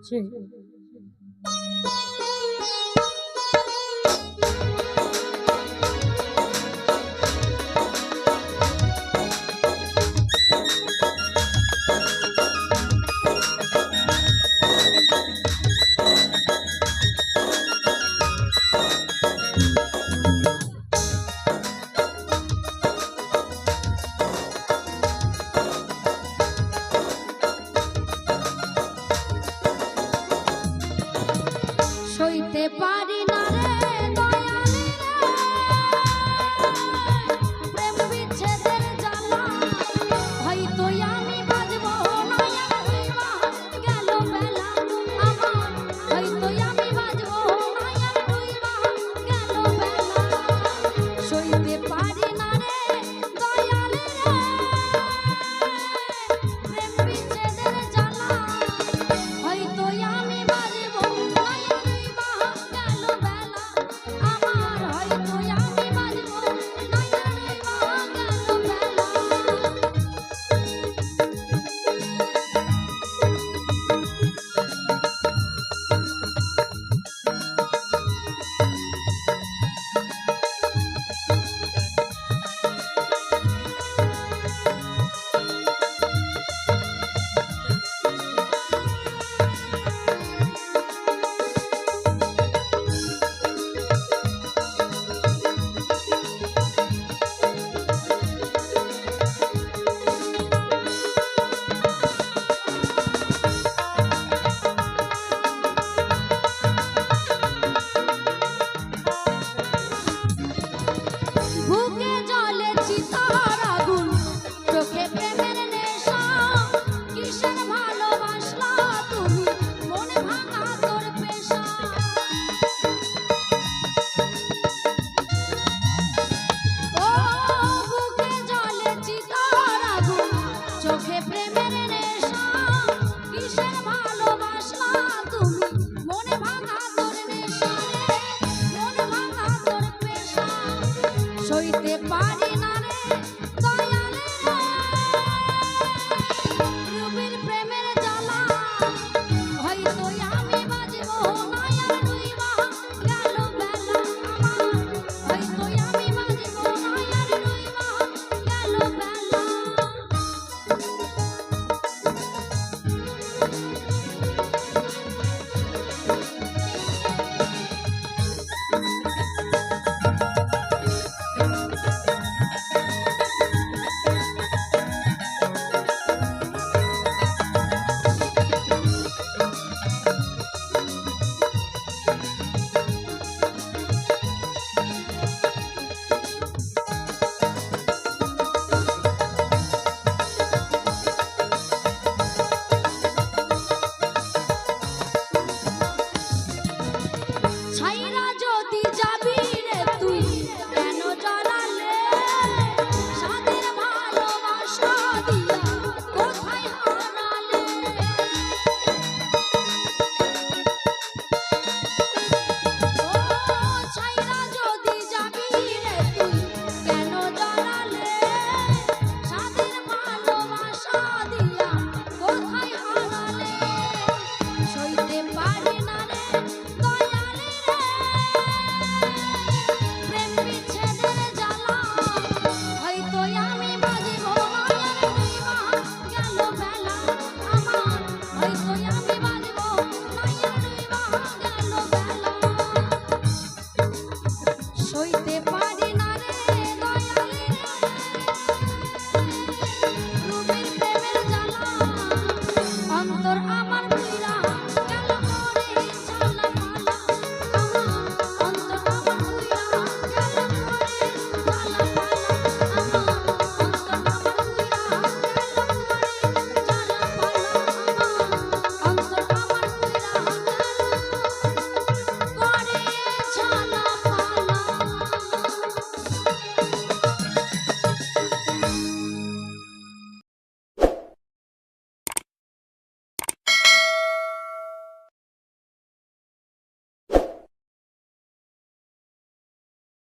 সইতে পারি না রে দয়ালে প্রেম বিচ্ছেদের জ্বালা, হয়তো আমি বাজব না গেল বেলা আমার, হয়তো আমি বাজব না গেল বেলা। সইতে পারি না রে দয়ালে প্রেম বিচ্ছেদের জ্বালা, হয়তো আমি বাজব না গেল বেলা আমার, হয়তো আমি বাজব না গেল বেলা। বুকে জ্বলে চিতার আগুন, চোখে প্রেমের নেশা, কিসের ভালোবাসলা তুমি, মন ভাঙা তোর পেশা। ও বুকে জ্বলে চিতার আগুন, চোখে প্রেমের নেশা, কিসের ভালোবাসলা তুমি, মন ভাঙা তোর নেশা রে, মন ভাঙা তোর পেশা। সইতে পারি না রে দয়ালে রূপের প্রেমের জ্বালা, হয়তো আমি বাজব না আর ডুইবা গেল বেলা আমার, হয়তো আমি বাজব না আর ডুইবা গেল বেলা। ছাইরা যদি যাবি রে তুই কেন জড়ালে, সাদের ভালোবাসা দিয়া কোথায় হারালে। ও ছাইরা যদি যাবি রে তুই কেন জড়ালে, সাদের ভালোবাসা দিয়া কোথায় হারালে। সইতে পারি না রে দয়ালে প্রেম বিচ্ছেদের জ্বালা, হয়তো আমি বাজব না আর গেল বেলা আমার, হয়তো আমি বাজব না আর গেল বেলা। সইতে